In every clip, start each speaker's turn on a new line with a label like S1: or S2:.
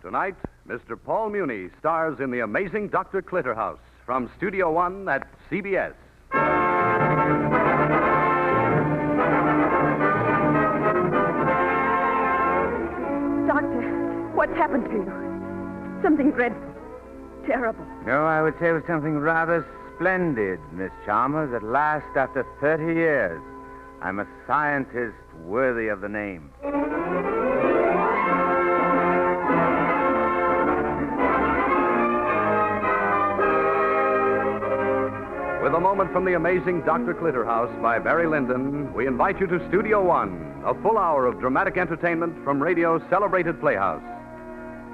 S1: Tonight, Mr. Paul Muni stars in The Amazing Dr. Clitterhouse from Studio One at CBS.
S2: Doctor, what's happened to you? Something dreadful. Terrible.
S3: No, I would say it was something rather splendid, Miss Chalmers. At last, after 30 years, I'm a scientist worthy of the name.
S1: With a moment from The Amazing Dr. Clitterhouse by Barry Lyndon, we invite you to Studio One, a full hour of dramatic entertainment from radio's celebrated playhouse.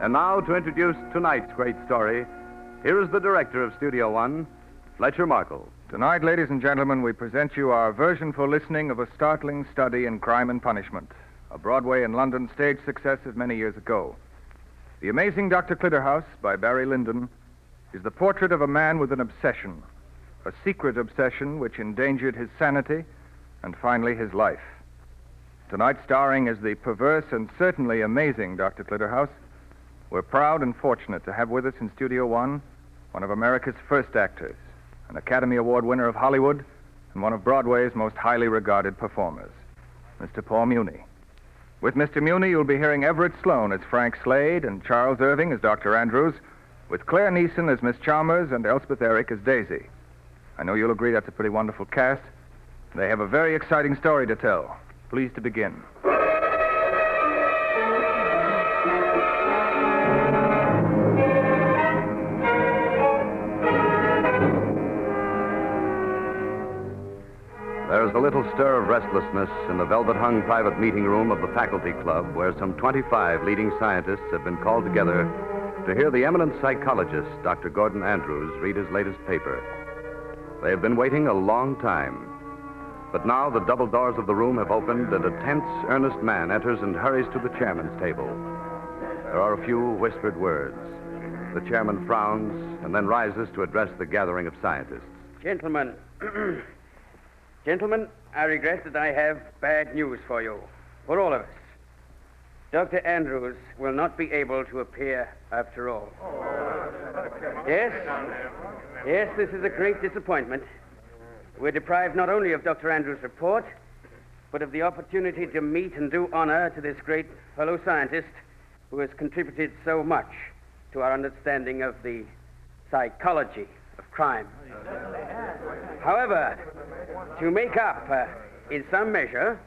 S1: And now, to introduce tonight's great story, here is the director of Studio One, Fletcher Markle.
S4: Tonight, ladies and gentlemen, we present you our version for listening of a startling study in crime and punishment, a Broadway and London stage success of many years ago. The Amazing Dr. Clitterhouse by Barry Lyndon is the portrait of a man with an obsession, a secret obsession which endangered his sanity and finally his life. Tonight, starring as the perverse and certainly amazing Dr. Clitterhouse, we're proud and fortunate to have with us in Studio One of America's first actors, an Academy Award winner of Hollywood, and one of Broadway's most highly regarded performers, Mr. Paul Muni. With Mr. Muni, you'll be hearing Everett Sloane as Frank Slade and Charles Irving as Dr. Andrews, with Claire Neeson as Miss Chalmers and Elspeth Eric as Daisy. I know you'll agree that's a pretty wonderful cast. They have a very exciting story to tell. Pleased to begin.
S1: There's a little stir of restlessness in the velvet-hung private meeting room of the faculty club where some 25 leading scientists have been called together to hear the eminent psychologist, Dr. Gordon Andrews, read his latest paper. They have been waiting a long time. But now the double doors of the room have opened and a tense, earnest man enters and hurries to the chairman's table. There are a few whispered words. The chairman frowns and then rises to address the gathering of scientists.
S5: Gentlemen, Gentlemen, I regret that I have bad news for you, for all of us. Dr. Andrews will not be able to appear after all. Yes, this is a great disappointment. We're deprived not only of Dr. Andrews' report, but of the opportunity to meet and do honor to this great fellow scientist who has contributed so much to our understanding of the psychology of crime. However, to make up, in some measure,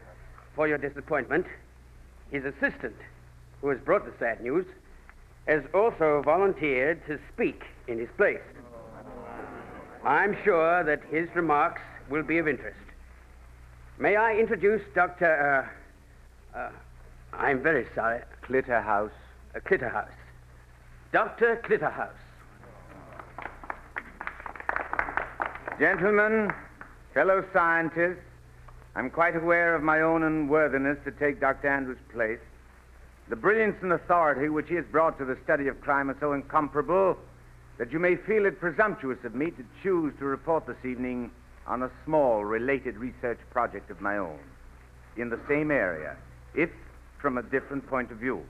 S5: for your disappointment, his assistant, who has brought the sad news, has also volunteered to speak in his place. I'm sure that his remarks will be of interest. May I introduce Dr. I'm very sorry.
S3: Clitterhouse.
S5: Clitterhouse. Dr. Clitterhouse.
S3: Gentlemen, fellow scientists, I'm quite aware of my own unworthiness to take Dr. Andrews' place. The brilliance and authority which he has brought to the study of crime are so incomparable that you may feel it presumptuous of me to choose to report this evening on a small related research project of my own in the same area, if from a different point of view.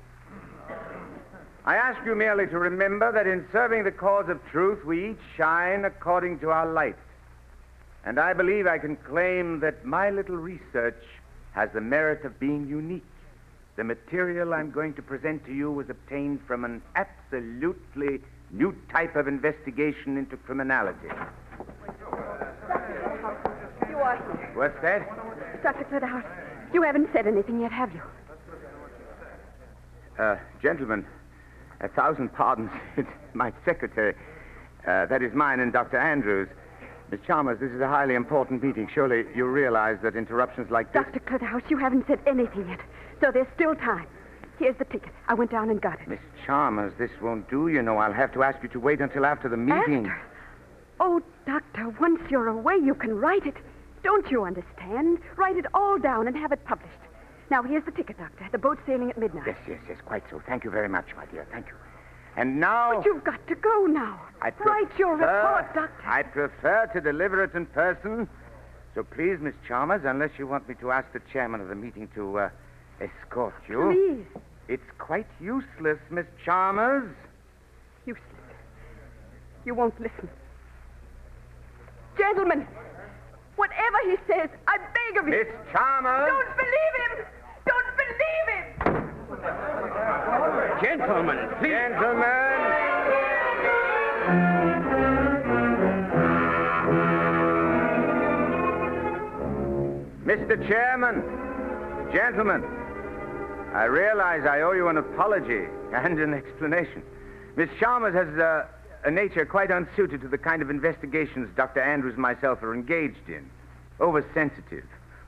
S3: I ask you merely to remember that in serving the cause of truth, we each shine according to our light. And I believe I can claim that my little research has the merit of being unique. The material I'm going to present to you was obtained from an absolutely new type of investigation into criminality.
S2: You are here.
S3: What's that?
S2: Dr. Clitterhouse, you haven't said anything yet, have you?
S3: Gentlemen, 1,000 pardons. It's my secretary. That is mine and Dr. Andrews. Miss Chalmers, this is a highly important meeting. Surely you realize that interruptions like this...
S2: Dr. Clitterhouse, you haven't said anything yet, so there's still time. Here's the ticket. I went down and got it.
S3: Miss Chalmers, this won't do, you know. I'll have to ask you to wait until after the meeting.
S2: After? Oh, Doctor, once you're away, you can write it. Don't you understand? Write it all down and have it published. Now, here's the ticket, Doctor. The boat's sailing at midnight.
S3: Yes, quite so. Thank you very much, my dear. Thank you. And now...
S2: But you've got to go now. Write your report, Doctor.
S3: I prefer to deliver it in person. So please, Miss Chalmers, unless you want me to ask the chairman of the meeting to escort you...
S2: Please.
S3: It's quite useless, Miss Chalmers.
S2: Useless. You won't listen. Gentlemen, whatever he says, I beg of you.
S3: Miss Chalmers!
S2: Don't believe him! Don't believe him!
S5: Gentlemen, please.
S3: Gentlemen! Mr. Chairman, gentlemen, I realize I owe you an apology and an explanation. Miss Chalmers has a nature quite unsuited to the kind of investigations Dr. Andrews and myself are engaged in. Oversensitive,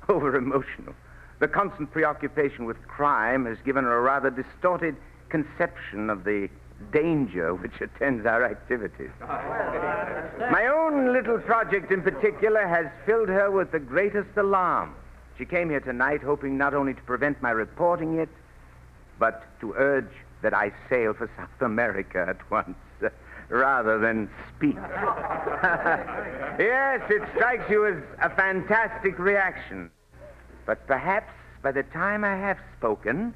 S3: over-emotional. The constant preoccupation with crime has given her a rather distorted conception of the danger which attends our activities. My own little project in particular has filled her with the greatest alarm. She came here tonight hoping not only to prevent my reporting it, but to urge that I sail for South America at once, rather than speak. Yes, it strikes you as a fantastic reaction. But perhaps by the time I have spoken,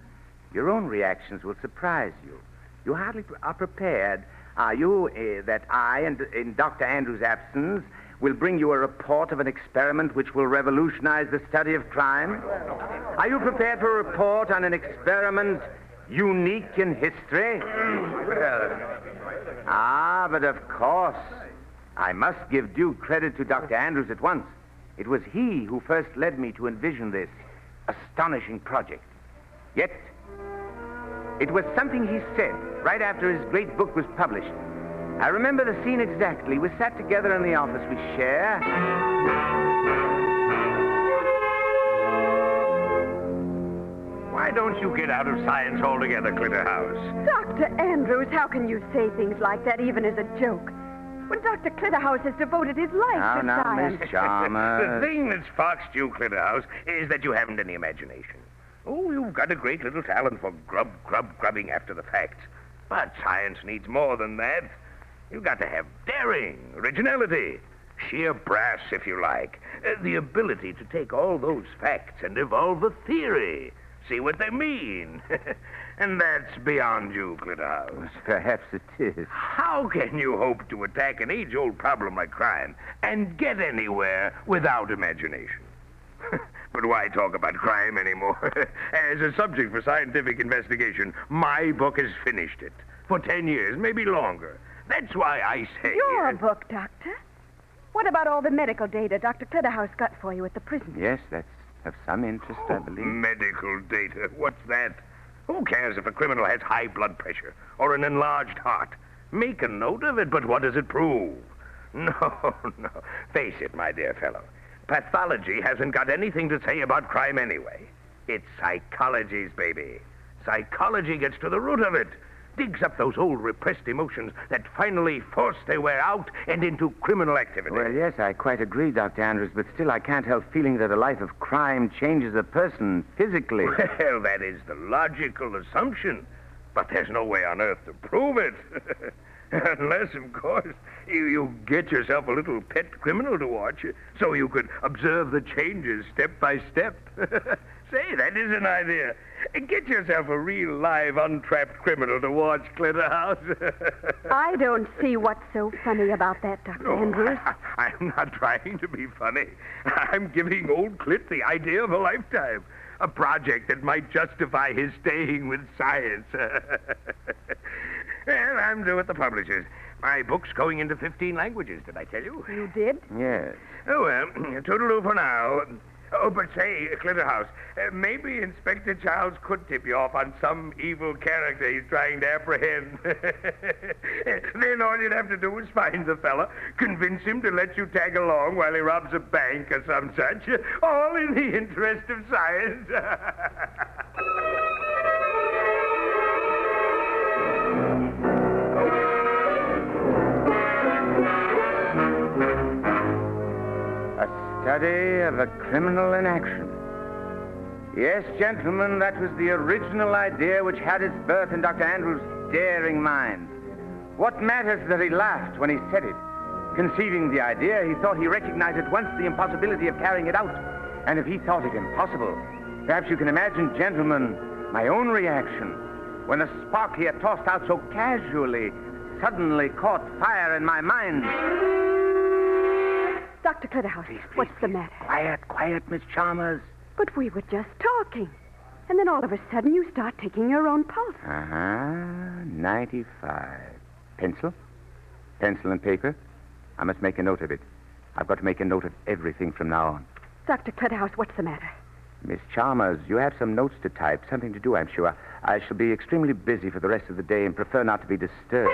S3: your own reactions will surprise you. You hardly are prepared, are you, that I, and in Dr. Andrews' absence, will bring you a report of an experiment which will revolutionize the study of crime? Are you prepared for a report on an experiment unique in history? But of course, I must give due credit to Dr. Andrews at once. It was he who first led me to envision this astonishing project. Yet, it was something he said right after his great book was published. I remember the scene exactly. We sat together in the office we share.
S6: Why don't you get out of science altogether, Clitterhouse?
S2: Dr. Andrews, how can you say things like that even as a joke? When Dr. Clitterhouse has devoted his life to science.
S3: Miss Chalmers.
S6: The thing that's foxed you, Clitterhouse, is that you haven't any imagination. Oh, you've got a great little talent for grubbing after the facts. But science needs more than that. You've got to have daring, originality, sheer brass, if you like. The ability to take all those facts and evolve a theory. See what they mean. And that's beyond you, Clitterhouse.
S3: Perhaps it is.
S6: How can you hope to attack an age-old problem like crime and get anywhere without imagination? But why talk about crime anymore? As a subject for scientific investigation, my book has finished it. For 10 years, maybe longer. That's why I say...
S2: Your book, Doctor? What about all the medical data Dr. Clitterhouse got for you at the prison?
S3: Yes, that's of some interest, I believe.
S6: Medical data. What's that? Who cares if a criminal has high blood pressure or an enlarged heart? Make a note of it, but what does it prove? No. Face it, my dear fellow. Pathology hasn't got anything to say about crime anyway. It's psychology's baby. Psychology gets to the root of it. Digs up those old repressed emotions that finally force their way out and into criminal activity.
S3: Well, yes, I quite agree, Dr. Andrews, but still I can't help feeling that a life of crime changes a person physically.
S6: Well, that is the logical assumption, but there's no way on earth to prove it. Unless, of course, you get yourself a little pet criminal to watch so you could observe the changes step by step. Say, that is an idea. Get yourself a real live, untrapped criminal to watch, Clitterhouse.
S2: I don't see what's so funny about that, Dr. Andrews.
S6: I'm not trying to be funny. I'm giving old Clit the idea of a lifetime. A project that might justify his staying with science. Well, I'm due at the publishers. My book's going into 15 languages, did I tell you?
S2: You did?
S3: Yes.
S6: Oh, well, toodaloo for now. Oh, but say, Clitterhouse, maybe Inspector Charles could tip you off on some evil character he's trying to apprehend. Then all you'd have to do is find the fella, convince him to let you tag along while he robs a bank or some such, all in the interest of science.
S3: Study of a criminal in action. Yes, gentlemen, that was the original idea which had its birth in Dr. Andrews' daring mind. What matters that he laughed when he said it? Conceiving the idea, he thought he recognized at once the impossibility of carrying it out. And if he thought it impossible, perhaps you can imagine, gentlemen, my own reaction when the spark he had tossed out so casually suddenly caught fire in my mind.
S2: Dr. Clitterhouse, what's the matter?
S3: Quiet, Miss Chalmers.
S2: But we were just talking. And then all of a sudden you start taking your own pulse.
S3: 95. Pencil? Pencil and paper? I must make a note of it. I've got to make a note of everything from now on.
S2: Dr. Clitterhouse, what's the matter?
S3: Miss Chalmers, you have some notes to type, something to do, I'm sure. I shall be extremely busy for the rest of the day and prefer not to be disturbed.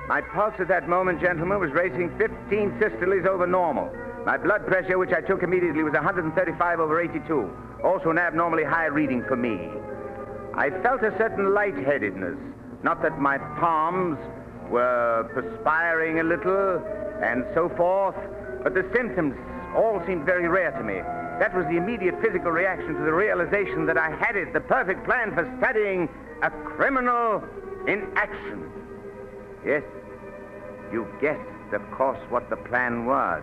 S3: My pulse at that moment, gentlemen, was racing 15 systoles over normal. My blood pressure, which I took immediately, was 135 over 82. Also an abnormally high reading for me. I felt a certain lightheadedness. Not that my palms were perspiring a little and so forth, but the symptoms all seemed very rare to me. That was the immediate physical reaction to the realization that I had it, the perfect plan for studying a criminal in action. Yes, you guessed, of course, what the plan was.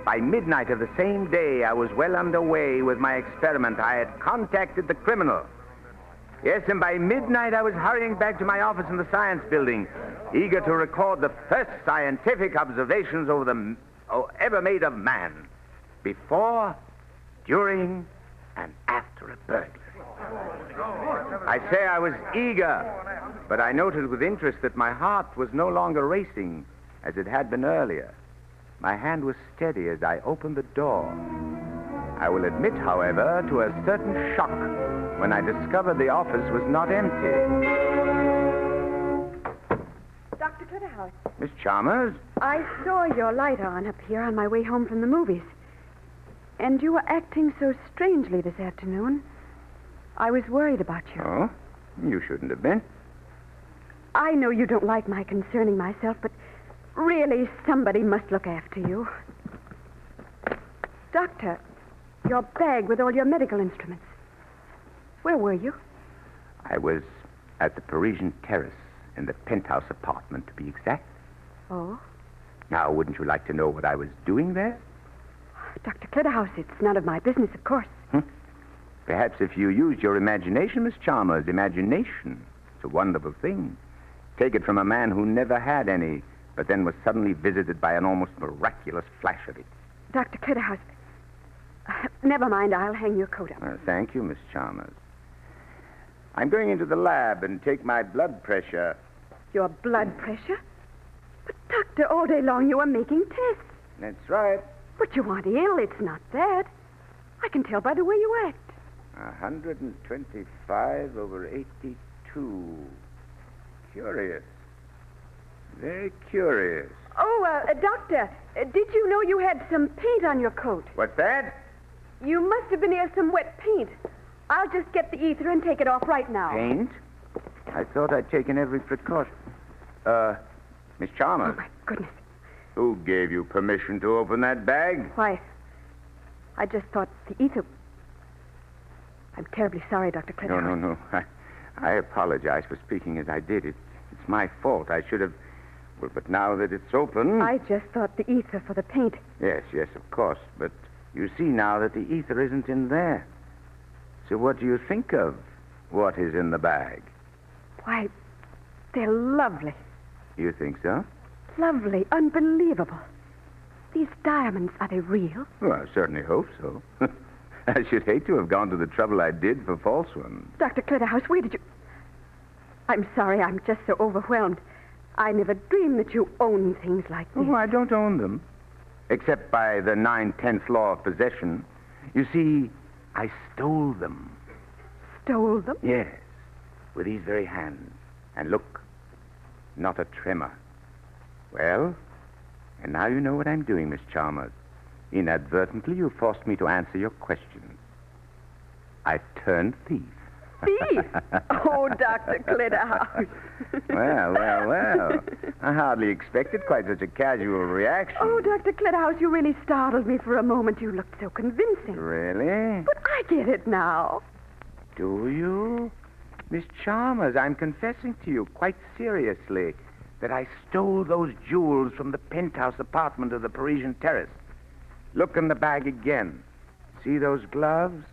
S3: By midnight of the same day, I was well underway with my experiment. I had contacted the criminal. Yes, and by midnight, I was hurrying back to my office in the science building, eager to record the first scientific observations ever made of man, before, during, and after a burglary. I say I was eager, but I noted with interest that my heart was no longer racing as it had been earlier. My hand was steady as I opened the door. I will admit, however, to a certain shock when I discovered the office was not empty.
S2: Dr. Clitterhouse.
S3: Miss Chalmers?
S2: I saw your light on up here on my way home from the movies. And you were acting so strangely this afternoon. I was worried about you.
S3: Oh, you shouldn't have been.
S2: I know you don't like my concerning myself, but really somebody must look after you. Doctor, your bag with all your medical instruments. Where were you?
S3: I was at the Parisian Terrace, in the penthouse apartment, to be exact.
S2: Oh?
S3: Now, wouldn't you like to know what I was doing there?
S2: Dr. Clitterhouse, it's none of my business, of course.
S3: Perhaps if you used your imagination, Miss Chalmers. Imagination. It's a wonderful thing. Take it from a man who never had any, but then was suddenly visited by an almost miraculous flash of it.
S2: Dr. Clitterhouse, never mind, I'll hang your coat up.
S3: Thank you, Miss Chalmers. I'm going into the lab and take my blood pressure.
S2: Your blood pressure? But, Doctor, all day long you were making tests.
S3: That's right.
S2: But you aren't ill. It's not that. I can tell by the way you act.
S3: 125 over 82. Curious. Very curious.
S2: Oh, Doctor, did you know you had some paint on your coat?
S3: What's that?
S2: You must have been near some wet paint. I'll just get the ether and take it off right now.
S3: Paint? I thought I'd taken every precaution. Miss Chalmers.
S2: Oh, my goodness.
S3: Who gave you permission to open that bag?
S2: Why, I just thought the ether... I'm terribly sorry, Dr. Clitterhouse.
S3: No. I apologize for speaking as I did. It's my fault. I should have... Well, but now that it's open...
S2: I just thought the ether for the paint.
S3: Yes, of course. But you see now that the ether isn't in there. So what do you think of what is in the bag?
S2: Why, they're lovely.
S3: You think so?
S2: Lovely, unbelievable. These diamonds, are they real?
S3: Well, I certainly hope so. I should hate to have gone to the trouble I did for false ones.
S2: Dr. Clitterhouse, where did you... I'm sorry, I'm just so overwhelmed. I never dreamed that you own things like this.
S3: Oh, I don't own them. Except by the 9/10th law of possession. You see, I stole them.
S2: Stole them?
S3: Yes, with these very hands. And look, not a tremor. Well, and now you know what I'm doing, Miss Chalmers. Inadvertently, you forced me to answer your questions. I've turned thief.
S2: Thief? Oh, Dr. Clitterhouse.
S3: Well. I hardly expected quite such a casual reaction.
S2: Oh, Dr. Clitterhouse, you really startled me for a moment. You looked so convincing.
S3: Really?
S2: But I get it now.
S3: Do you? Miss Chalmers, I'm confessing to you quite seriously that I stole those jewels from the penthouse apartment of the Parisian Terrace. Look in the bag again. See those gloves?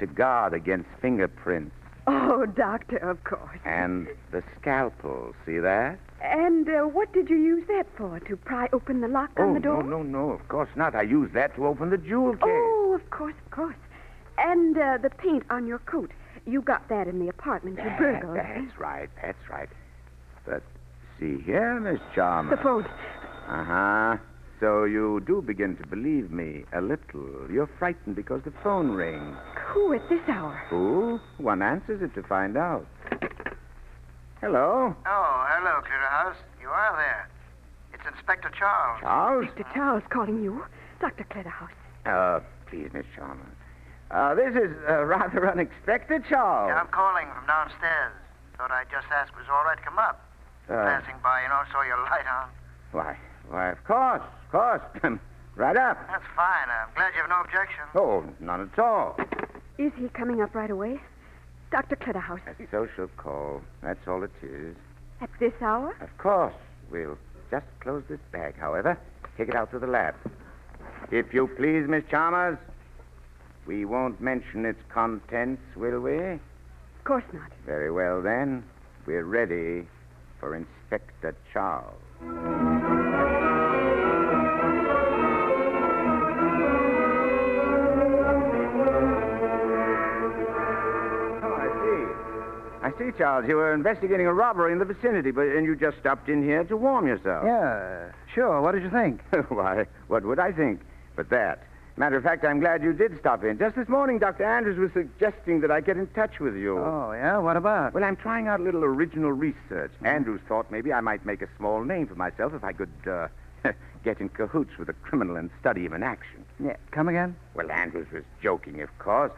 S3: to guard against fingerprints.
S2: Oh, Doctor, of course.
S3: And the scalpel, see that?
S2: And what did you use that for? To pry open the lock on the door?
S3: No, of course not. I used that to open the jewel case.
S2: Oh, of course. And the paint on your coat. You got that in the apartment you burgled.
S3: That's right. But see here, Miss Chalmers.
S2: The phone.
S3: Uh-huh. So you do begin to believe me a little. You're frightened because the phone rings.
S2: Who at this hour?
S3: Who? One answers it to find out. Hello?
S7: Oh, hello, Clitterhouse. You are there. It's Inspector Charles.
S3: Charles?
S2: Mr. Charles calling you. Dr. Clitterhouse.
S3: Please, Miss Chalmers. This is rather unexpected, Charles.
S7: Yeah, I'm calling from downstairs. Thought I'd just ask was all right to come up. Passing by, saw your light on.
S3: Why, of course. Right up.
S7: That's fine. I'm glad you have no objection.
S3: Oh, none at all.
S2: Is he coming up right away? Dr. Clitterhouse.
S3: A social call. That's all it is.
S2: At this hour?
S3: Of course. We'll just close this bag, however. Take it out to the lab. If you please, Miss Chalmers, we won't mention its contents, will we?
S2: Of course not.
S3: Very well, then. We're ready for Inspector Charles. I see, Charles. You were investigating a robbery in the vicinity, and you just stopped in here to warm yourself.
S8: Yeah, sure. What did you think?
S3: Why, what would I think but that? Matter of fact, I'm glad you did stop in. Just this morning, Dr. Andrews was suggesting that I get in touch with you.
S8: Oh, yeah? What about?
S3: Well, I'm trying out a little original research. Andrews thought maybe I might make a small name for myself if I could get in cahoots with a criminal and study him in action.
S8: Yeah, come again?
S3: Well, Andrews was joking, of course.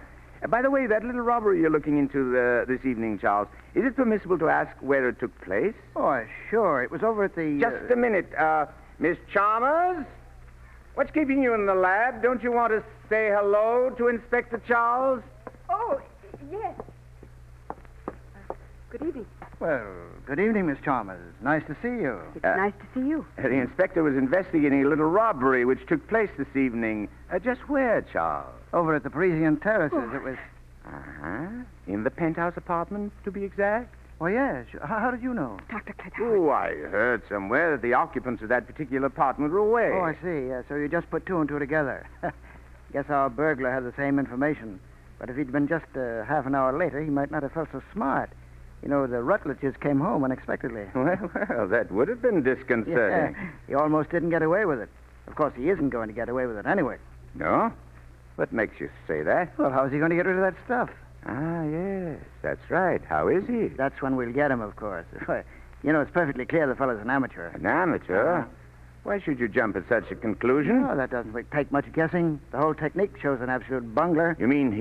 S3: By the way, that little robbery you're looking into this evening, Charles, is it permissible to ask where it took place?
S8: Oh, sure. It was over at the...
S3: Just a minute. Miss Chalmers? What's keeping you in the lab? Don't you want to say hello to Inspector Charles?
S2: Oh, yes. Good evening.
S8: Well, good evening, Miss Chalmers. Nice to see you.
S2: It's nice to see you.
S3: The inspector was investigating a little robbery which took place this evening. Just where, Charles?
S8: Over at the Parisian Terraces.
S2: Oh.
S8: It was...
S3: Uh-huh. In the penthouse apartment, to be exact?
S8: Oh, yes. How did you know?
S2: Dr. Clitterhouse.
S3: Oh, I heard somewhere that the occupants of that particular apartment were away.
S8: Oh, I see. Yeah, so you just put two and two together. Guess our burglar had the same information. But if he'd been just half an hour later, he might not have felt so smart. You know, the Rutledges came home unexpectedly.
S3: Well, that would have been disconcerting.
S8: Yeah, he almost didn't get away with it. Of course, he isn't going to get away with it anyway.
S3: No? What makes you say that?
S8: Well, how's he going to get rid of that stuff?
S3: Ah, yes, that's right. How is he?
S8: That's when we'll get him, of course. You know, it's perfectly clear the fellow's an amateur.
S3: An amateur?
S8: Uh-huh.
S3: Why should you jump at such a conclusion?
S8: Oh, that doesn't take much guessing. The whole technique shows an absolute bungler.
S3: You mean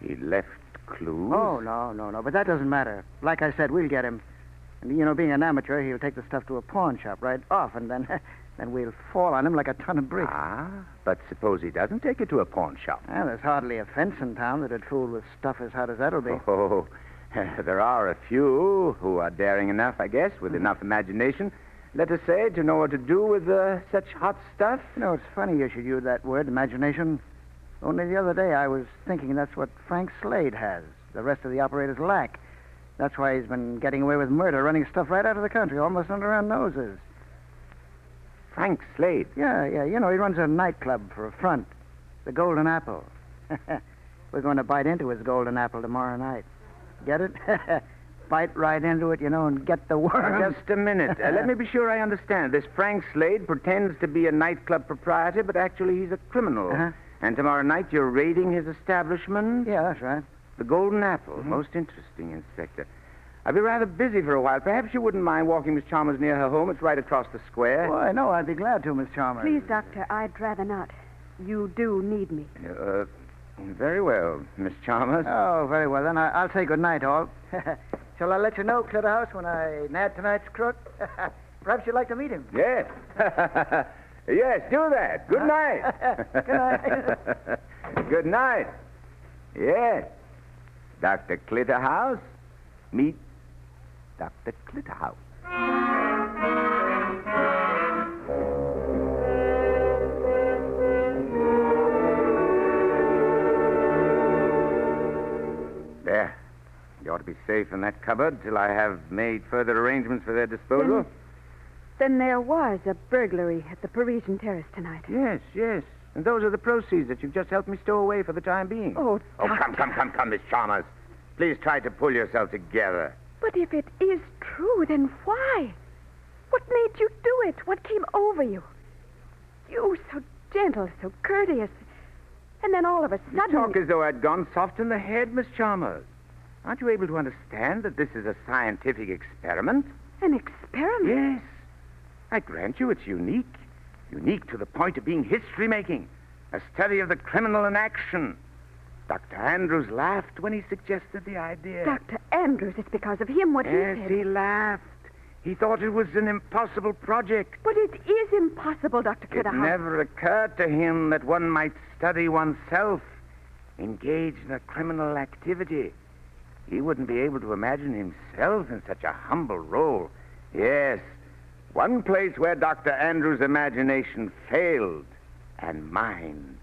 S3: he left clues?
S8: Oh, no. But that doesn't matter. Like I said, we'll get him. And, you know, being an amateur, he'll take the stuff to a pawn shop right off, and then we'll fall on him like a ton of bricks.
S3: Ah, but suppose he doesn't take it to a pawn shop.
S8: Well, there's hardly a fence in town that'd fool with stuff as hot as that'll be.
S3: Oh, there are a few who are daring enough, I guess, with enough imagination, let us say, to know what to do with such hot stuff.
S8: You know, it's funny you should use that word, imagination. Only the other day I was thinking that's what Frank Slade has. The rest of the operators lack. That's why he's been getting away with murder, running stuff right out of the country, almost under our noses.
S3: Frank Slade?
S8: Yeah. You know, he runs a nightclub for a front. The Golden Apple. We're going to bite into his Golden Apple tomorrow night. Get it? Bite right into it, you know, and get the worm.
S3: Just a minute. Let me be sure I understand. This Frank Slade pretends to be a nightclub proprietor, but actually he's a criminal.
S8: Uh-huh.
S3: And tomorrow night you're raiding his establishment?
S8: Yeah, that's right.
S3: The Golden Apple.
S8: Mm-hmm.
S3: Most interesting, Inspector. I'll be rather busy for a while. Perhaps you wouldn't mind walking Miss Chalmers near her home. It's right across the square.
S8: Why, no, I'd be glad to, Miss Chalmers.
S2: Please, Doctor, I'd rather not. You do need me.
S3: Very well, Miss Chalmers.
S8: Oh, very well. Then I'll say good night, all. Shall I let you know, Clitterhouse, when I nab tonight's crook? Perhaps you'd like to meet him.
S3: Yes. Yes, do that. Good night.
S8: Good night.
S3: Good night. Yes. Dr. Clitterhouse, meet Dr. Clitterhouse. You ought to be safe in that cupboard till I have made further arrangements for their disposal.
S2: Then there was a burglary at the Parisian Terrace tonight.
S3: Yes, yes. And those are the proceeds that you've just helped me stow away for the time being.
S2: Oh,
S3: come, Miss Chalmers. Please try to pull yourself together.
S2: But if it is true, then why? What made you do it? What came over you? You, so gentle, so courteous. And then all of a
S3: You
S2: sudden...
S3: talk as though I'd gone soft in the head, Miss Chalmers. Aren't you able to understand that this is a scientific experiment?
S2: An experiment?
S3: Yes. I grant you it's unique. Unique to the point of being history-making. A study of the criminal in action. Dr. Andrews laughed when he suggested the idea.
S2: Dr. Andrews, it's because of him what he
S3: Yes,
S2: said.
S3: he laughed. He thought it was an impossible project.
S2: But it is impossible, Dr.
S3: It
S2: Clitterhouse.
S3: never occurred to him that one might study oneself, engage in a criminal activity. He wouldn't be able to imagine himself in such a humble role. Yes, one place where Dr. Andrews' imagination failed, and mine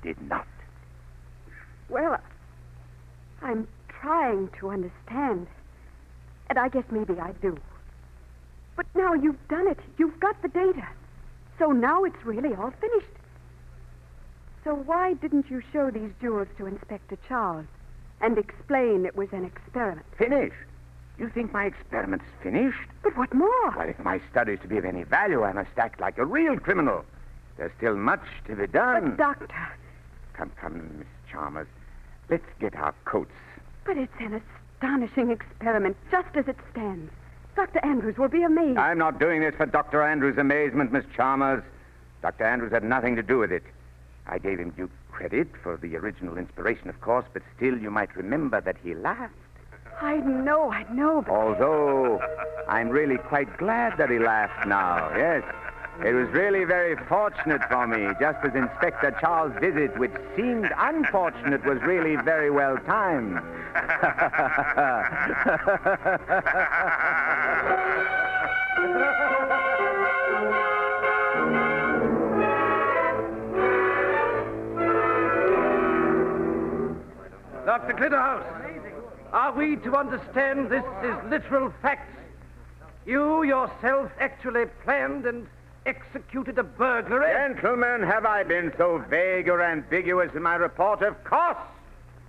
S3: did not.
S2: Well, I'm trying to understand. And I guess maybe I do. But now you've done it. You've got the data. So now it's really all finished. So why didn't you show these jewels to Inspector Charles and explain it was an experiment?
S3: Finished? You think my experiment's finished?
S2: But what more?
S3: Well, if my study's to be of any value, I must act like a real criminal. There's still much to be done.
S2: But, Doctor...
S3: Come, Miss Chalmers. Let's get our coats.
S2: But it's an astonishing experiment, just as it stands. Dr. Andrews will be amazed.
S3: I'm not doing this for Dr. Andrews' amazement, Miss Chalmers. Dr. Andrews had nothing to do with it. I gave him due credit for the original inspiration, of course, but still you might remember that he laughed.
S2: I know, but...
S3: Although I'm really quite glad that he laughed now, yes. It was really very fortunate for me, just as Inspector Charles' visit, which seemed unfortunate, was really very well timed.
S9: Dr. Clitterhouse, are we to understand this is literal facts? You yourself actually planned and executed a burglary?
S3: Gentlemen, have I been so vague or ambiguous in my report? Of course,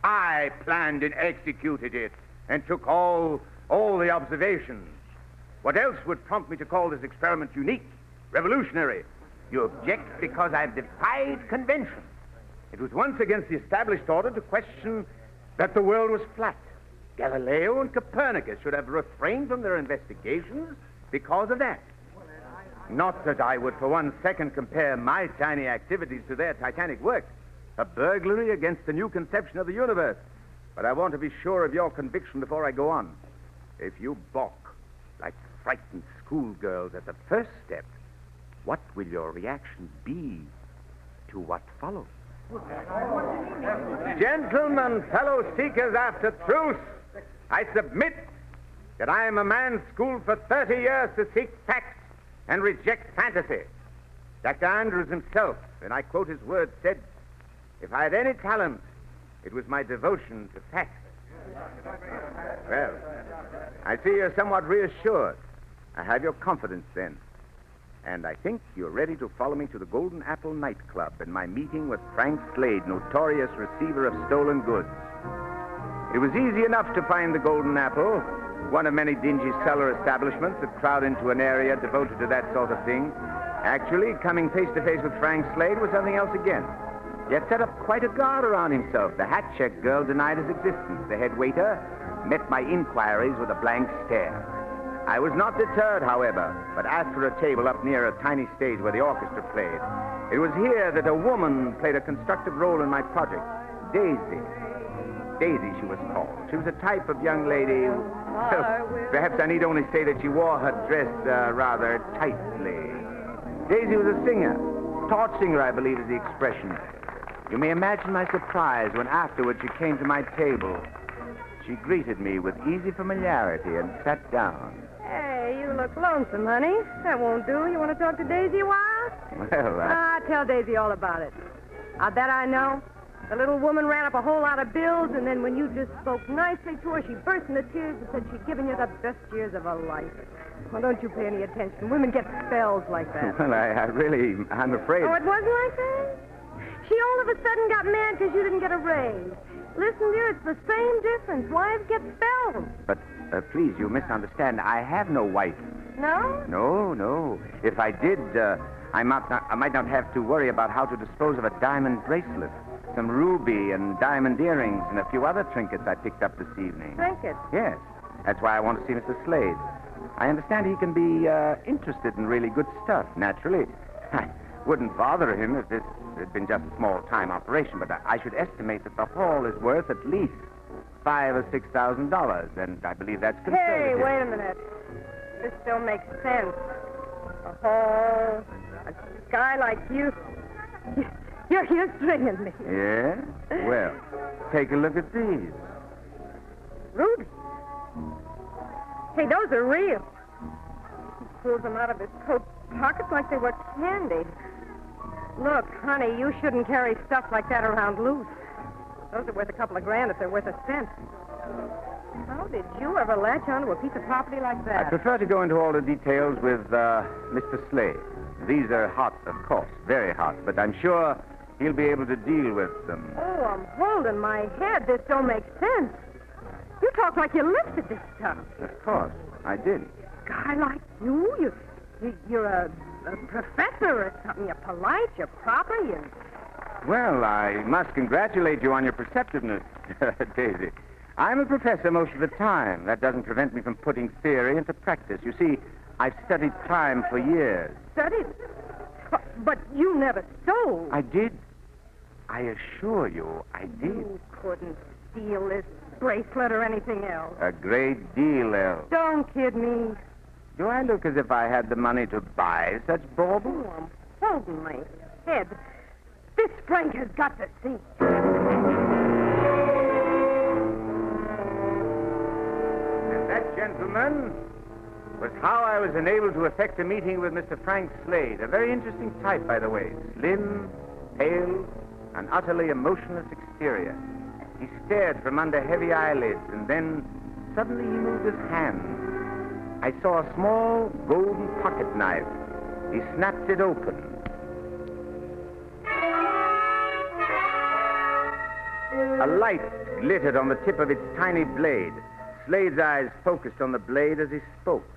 S3: I planned and executed it and took all the observations. What else would prompt me to call this experiment unique, revolutionary? You object because I've defied convention. It was once against the established order to question that the world was flat. Galileo and Copernicus should have refrained from their investigations because of that. Not that I would for 1 second compare my tiny activities to their titanic work. A burglary against a new conception of the universe. But I want to be sure of your conviction before I go on. If you balk like frightened schoolgirls at the first step, what will your reaction be to what follows? Gentlemen, fellow seekers after truth, I submit that I am a man schooled for 30 years to seek facts and reject fantasy. Dr. Andrews himself, and I quote his words, said, if I had any talent, it was my devotion to facts. Well, I see you're somewhat reassured. I have your confidence then. And I think you're ready to follow me to the Golden Apple nightclub and my meeting with Frank Slade, notorious receiver of stolen goods. It was easy enough to find the Golden Apple, one of many dingy cellar establishments that crowd into an area devoted to that sort of thing. Actually, coming face to face with Frank Slade was something else again. He had set up quite a guard around himself. The hat check girl denied his existence. The head waiter met my inquiries with a blank stare. I was not deterred, however, but asked for a table up near a tiny stage where the orchestra played. It was here that a woman played a constructive role in my project. Daisy. Daisy, she was called. She was a type of young lady. Well, perhaps I need only say that she wore her dress rather tightly. Daisy was a singer. Taught singer, I believe, is the expression. You may imagine my surprise when afterward she came to my table. She greeted me with easy familiarity and sat down.
S10: Hey, you look lonesome, honey. That won't do. You want to talk to Daisy a while?
S3: Well,
S10: Tell Daisy all about it. I bet I know. The little woman ran up a whole lot of bills, and then when you just spoke nicely to her, she burst into tears and said she'd given you the best years of her life. Well, don't you pay any attention. Women get spells like that.
S3: Well, I'm afraid.
S10: Oh, it wasn't like that? She all of a sudden got mad because you didn't get a raise. Listen, dear, it's the same difference. Wives get spells.
S3: But please, you misunderstand. I have no wife.
S10: No?
S3: No. If I did, I might not have to worry about how to dispose of a diamond bracelet, some ruby and diamond earrings, and a few other trinkets I picked up this evening.
S10: Trinkets?
S3: Yes. That's why I want to see Mr. Slade. I understand he can be interested in really good stuff, naturally. I wouldn't bother him if this had been just a small-time operation, but I should estimate that the hall is worth at least $5,000 or $6,000, and I believe that's conservative.
S10: Hey, wait a minute. This still makes sense. A hall, a guy like you. You're stringing me.
S3: Yeah? Well, take a look at these.
S10: Ruby. Hey, those are real. He pulls them out of his coat pockets like they were candy. Look, honey, you shouldn't carry stuff like that around loose. Those are worth a couple of grand if they're worth a cent. How did you ever latch onto a piece of property like
S3: I
S10: that?
S3: prefer to go into all the details with Mr. Slade. These are hot, of course, very hot, but I'm sure he'll be able to deal with them.
S10: Oh, I'm holding my head. This don't make sense. You talk like you lifted this stuff.
S3: Of course, I did.
S10: A guy like you, you're a professor or something. You're polite, you're proper,
S3: Well, I must congratulate you on your perceptiveness, Daisy. I'm a professor most of the time. That doesn't prevent me from putting theory into practice. You see, I've studied crime for years.
S10: Studied? But you never stole.
S3: I did. I assure you, I did.
S10: You couldn't steal this bracelet or anything else.
S3: A great deal, Elle.
S10: Don't kid me.
S3: Do I look as if I had the money to buy such baubles?
S10: Oh, I'm holding my head. This Frank has got to see.
S3: And that, gentlemen, was how I was enabled to effect a meeting with Mr. Frank Slade. A very interesting type, by the way. Slim, pale, an utterly emotionless exterior. He stared from under heavy eyelids, and then suddenly he moved his hand. I saw a small golden pocket knife. He snapped it open. A light glittered on the tip of its tiny blade. Slade's eyes focused on the blade as he spoke.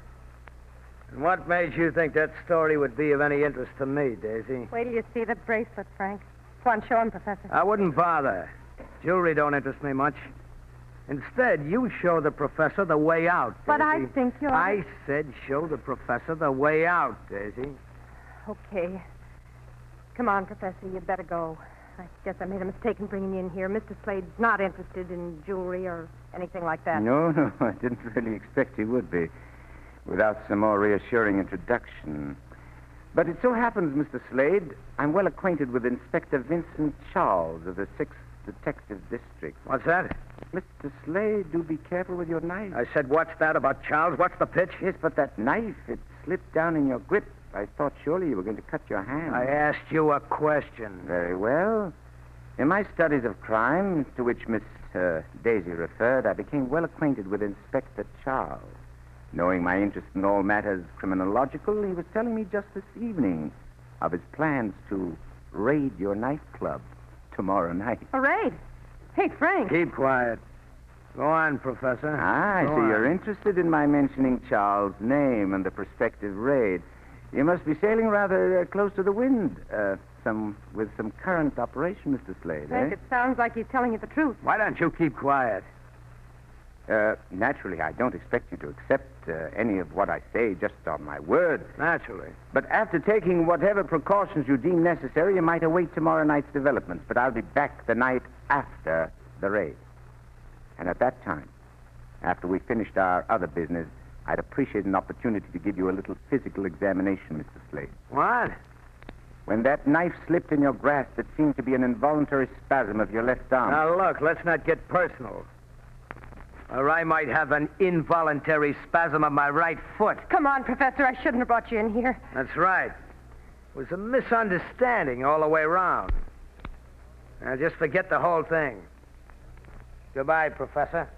S9: And what made you think that story would be of any interest to me, Daisy?
S10: Wait till you see the bracelet, Frank. Go on, show him, Professor.
S9: I wouldn't bother. Jewelry don't interest me much. Instead, you show the professor the way out, Daisy.
S10: But I think you're...
S9: I said show the professor the way out, Daisy.
S10: Okay. Come on, Professor, you'd better go. I guess I made a mistake in bringing you in here. Mr. Slade's not interested in jewelry or anything like that.
S3: No, I didn't really expect he would be, without some more reassuring introduction. But it so happens, Mr. Slade, I'm well acquainted with Inspector Vincent Charles of the 6th Detective District.
S9: What's that?
S3: Mr. Slade, do be careful with your knife.
S9: I said, what's that about Charles? What's the pitch?
S3: Yes, but that knife, it slipped down in your grip. I thought surely you were going to cut your hand.
S9: I asked you a question.
S3: Very well. In my studies of crime, to which Miss Daisy referred, I became well acquainted with Inspector Charles. Knowing my interest in all matters criminological, he was telling me just this evening of his plans to raid your nightclub tomorrow night.
S10: A raid? Hey, Frank.
S9: Keep quiet. Go on, Professor.
S3: I see you're interested in my mentioning Charles' name and the prospective raid. You must be sailing rather close to the wind, with some current operation, Mr. Slade,
S10: Frank, it sounds like he's telling you the truth.
S9: Why don't you keep quiet?
S3: Naturally, I don't expect you to accept any of what I say just on my word.
S9: Naturally.
S3: But after taking whatever precautions you deem necessary, you might await tomorrow night's developments. But I'll be back the night after the raid. And at that time, after we finished our other business, I'd appreciate an opportunity to give you a little physical examination, Mr. Slade.
S9: What?
S3: When that knife slipped in your grasp, it seemed to be an involuntary spasm of your left arm.
S9: Now, look, let's not get personal. Or I might have an involuntary spasm of my right foot.
S10: Come on, Professor, I shouldn't have brought you in here.
S9: That's right. It was a misunderstanding all the way around. Now, just forget the whole thing. Goodbye, Professor.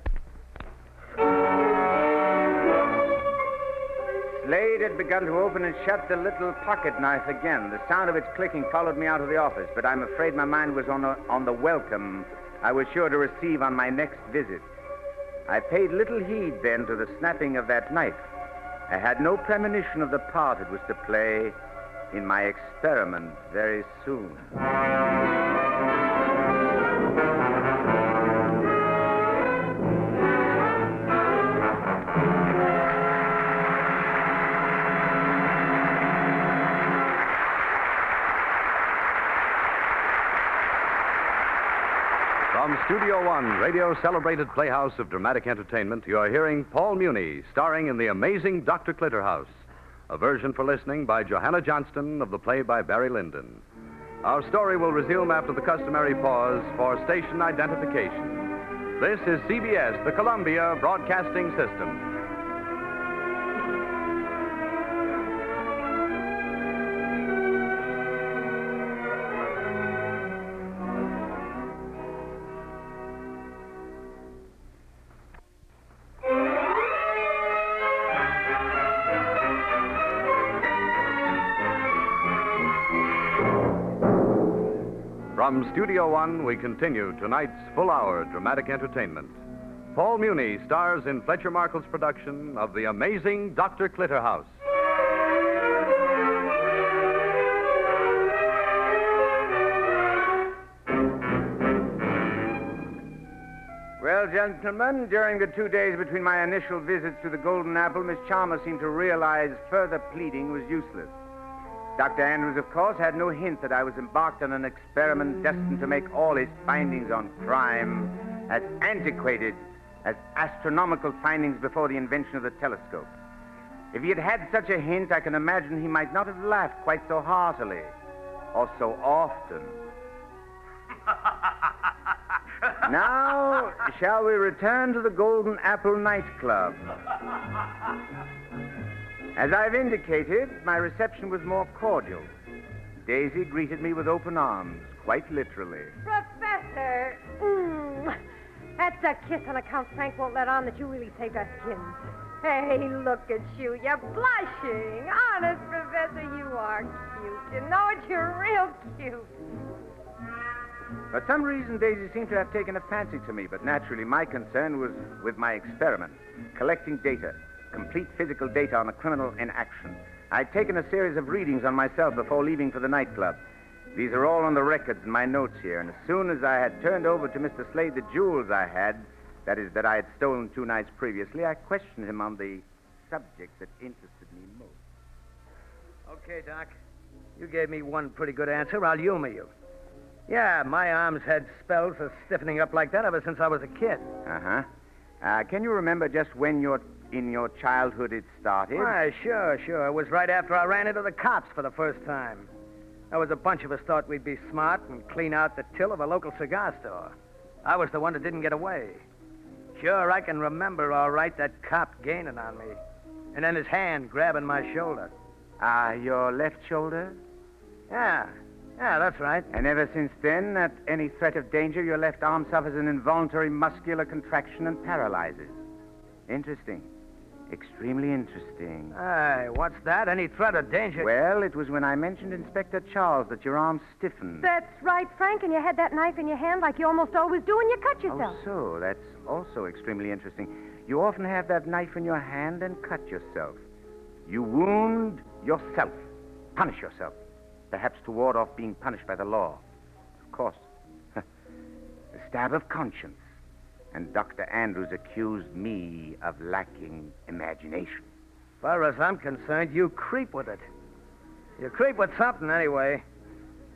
S3: Slade had begun to open and shut the little pocket knife again. The sound of its clicking followed me out of the office, but I'm afraid my mind was on the welcome I was sure to receive on my next visit. I paid little heed then to the snapping of that knife. I had no premonition of the part it was to play in my experiment very soon.
S1: From Studio One, radio's celebrated playhouse of dramatic entertainment, you are hearing Paul Muni starring in The Amazing Dr. Clitterhouse, a version for listening by Johanna Johnston of the play by Barry Lyndon. Our story will resume after the customary pause for station identification. This is CBS, the Columbia Broadcasting System. From Studio One, we continue tonight's full-hour dramatic entertainment. Paul Muni stars in Fletcher Markle's production of The Amazing Dr. Clitterhouse.
S3: Well, gentlemen, during the 2 days between my initial visits to the Golden Apple, Miss Chalmers seemed to realize further pleading was useless. Dr. Andrews, of course, had no hint that I was embarked on an experiment destined to make all his findings on crime as antiquated as astronomical findings before the invention of the telescope. If he had had such a hint, I can imagine he might not have laughed quite so heartily or so often. Now, shall we return to the Golden Apple nightclub? As I've indicated, my reception was more cordial. Daisy greeted me with open arms, quite literally.
S10: Professor! That's a kiss on account Frank won't let on that you really saved our skins. Hey, look at you. You're blushing. Honest, Professor, you are cute. You know it, you're real cute.
S3: For some reason, Daisy seemed to have taken a fancy to me, but naturally my concern was with my experiment, collecting data. Complete physical data on a criminal in action. I'd taken a series of readings on myself before leaving for the nightclub. These are all on the records in my notes here, and as soon as I had turned over to Mr. Slade the jewels I had, that is, that I had stolen 2 nights previously, I questioned him on the subject that interested me most.
S9: Okay, Doc. You gave me one pretty good answer. I'll humor you. Yeah, my arms had spells of stiffening up like that ever since I was a kid.
S3: Uh-huh. Can you remember just when in your childhood it started?
S9: Why, sure. It was right after I ran into the cops for the first time. There was a bunch of us thought we'd be smart and clean out the till of a local cigar store. I was the one that didn't get away. Sure, I can remember all right that cop gaining on me. And then his hand grabbing my shoulder.
S3: Your left shoulder?
S9: Yeah, that's right.
S3: And ever since then, at any threat of danger, your left arm suffers an involuntary muscular contraction and paralyzes. Interesting. Extremely interesting.
S9: Hey, what's that? Any threat of danger?
S3: Well, it was when I mentioned Inspector Charles that your arm stiffened.
S10: That's right, Frank, and you had that knife in your hand like you almost always do, and you cut yourself.
S3: Oh, so that's also extremely interesting. You often have that knife in your hand and cut yourself. You wound yourself. Punish yourself. Perhaps to ward off being punished by the law. Of course. The stab of conscience. And Dr. Andrews accused me of lacking imagination.
S9: As far as I'm concerned, you creep with it. You creep with something, anyway.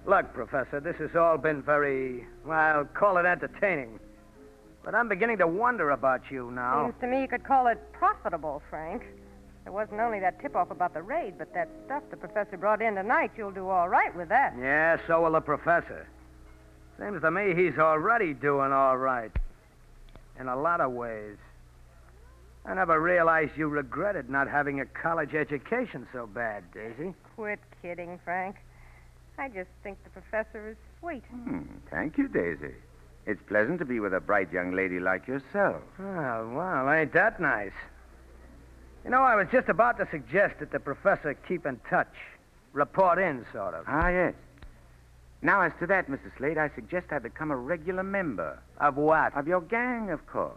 S9: Look, Professor, this has all been very, well, call it entertaining. But I'm beginning to wonder about you now.
S10: Seems to me you could call it profitable, Frank. There wasn't only that tip-off about the raid, but that stuff the professor brought in tonight. You'll do all right with that.
S9: Yeah, so will the professor. Seems to me he's already doing all right. In a lot of ways. I never realized you regretted not having a college education so bad, Daisy.
S10: Quit kidding, Frank. I just think the professor is sweet.
S3: Thank you, Daisy. It's pleasant to be with a bright young lady like yourself.
S9: Oh, well, ain't that nice? You know, I was just about to suggest that the professor keep in touch. Report in, sort of.
S3: Ah, yes. Now, as to that, Mr. Slade, I suggest I become a regular member.
S9: Of what?
S3: Of your gang, of course.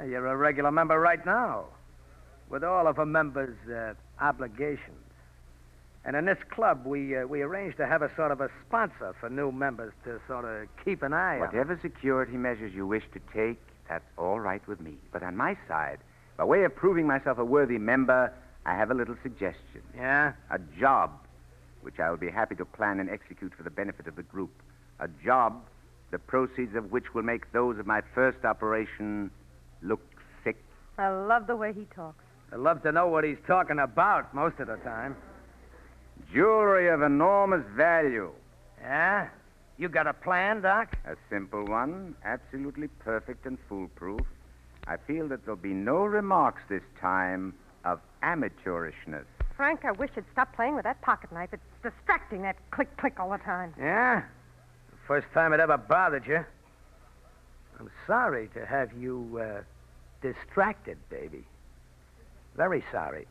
S9: You're a regular member right now. With all of a member's obligations. And in this club, we arranged to have a sort of a sponsor for new members to sort of keep an eye on.
S3: Whatever security measures you wish to take, that's all right with me. But on my side, by way of proving myself a worthy member, I have a little suggestion.
S9: Yeah?
S3: A job, which I will be happy to plan and execute for the benefit of the group. A job, the proceeds of which will make those of my first operation look sick.
S10: I love the way he talks.
S9: I'd love to know what he's talking about most of the time.
S3: Jewelry of enormous value.
S9: Yeah? You got a plan, Doc?
S3: A simple one, absolutely perfect and foolproof. I feel that there'll be no remarks this time of amateurishness.
S10: Frank, I wish you'd stop playing with that pocket knife. It's distracting, that click-click all the time.
S9: Yeah? First time it ever bothered you. I'm sorry to have you, distracted, baby. Very sorry.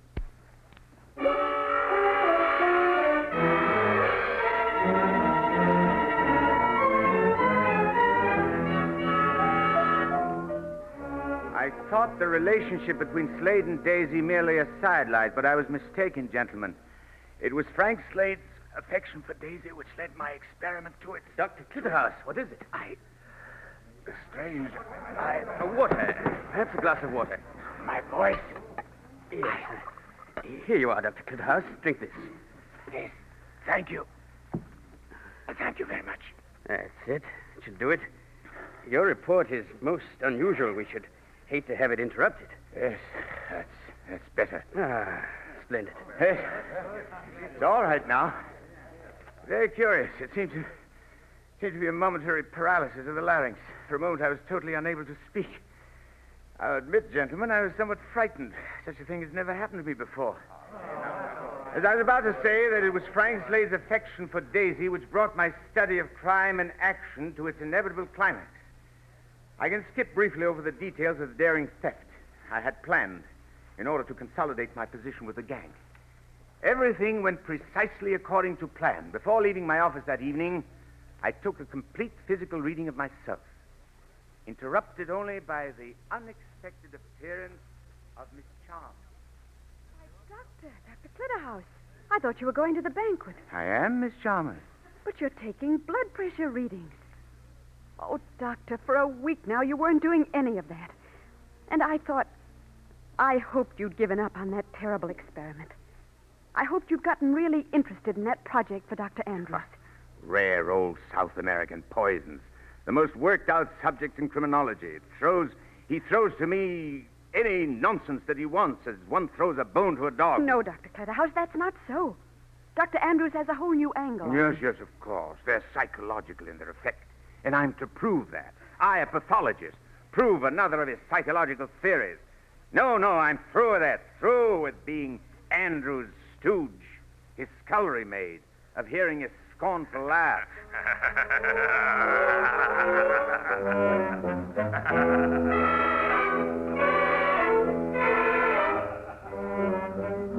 S3: I thought the relationship between Slade and Daisy merely a sidelight, but I was mistaken, gentlemen. It was Frank Slade's affection for Daisy which led my experiment to it.
S5: Dr. Clitterhouse, what is it?
S3: Strange.
S5: Water. Perhaps a glass of water.
S3: My voice.
S5: Yes. Here you are, Dr. Clitterhouse. Drink this.
S3: Yes. Thank you. Thank you very much.
S5: That's it. That should do it. Your report is most unusual. We should hate to have it interrupted.
S3: Yes, that's better.
S5: Splendid.
S3: Yes. It's all right now. Very curious. It seemed to be a momentary paralysis of the larynx. For a moment, I was totally unable to speak. I'll admit, gentlemen, I was somewhat frightened. Such a thing has never happened to me before. As I was about to say that it was Frank Slade's affection for Daisy which brought my study of crime and action to its inevitable climax. I can skip briefly over the details of the daring theft I had planned in order to consolidate my position with the gang. Everything went precisely according to plan. Before leaving my office that evening, I took a complete physical reading of myself, interrupted only by the unexpected appearance of Miss Chalmers.
S2: Dr. Clitterhouse, I thought you were going to the banquet.
S3: I am, Miss Chalmers.
S2: But you're taking blood pressure readings. Oh, Doctor, for a week now you weren't doing any of that. And I hoped you'd given up on that terrible experiment. I hoped you'd gotten really interested in that project for Dr. Andrews.
S3: Rare old South American poisons. The most worked-out subject in criminology. He throws to me any nonsense that he wants, as one throws a bone to a dog.
S2: No, Dr. Clitterhouse, that's not so. Dr. Andrews has a whole new angle.
S3: Yes, of course. They're psychological in their effect. And I'm to prove that. I, a pathologist, prove another of his psychological theories. No, I'm through with that. Through with being Andrews' stooge, his scullery maid, of hearing his scornful laugh.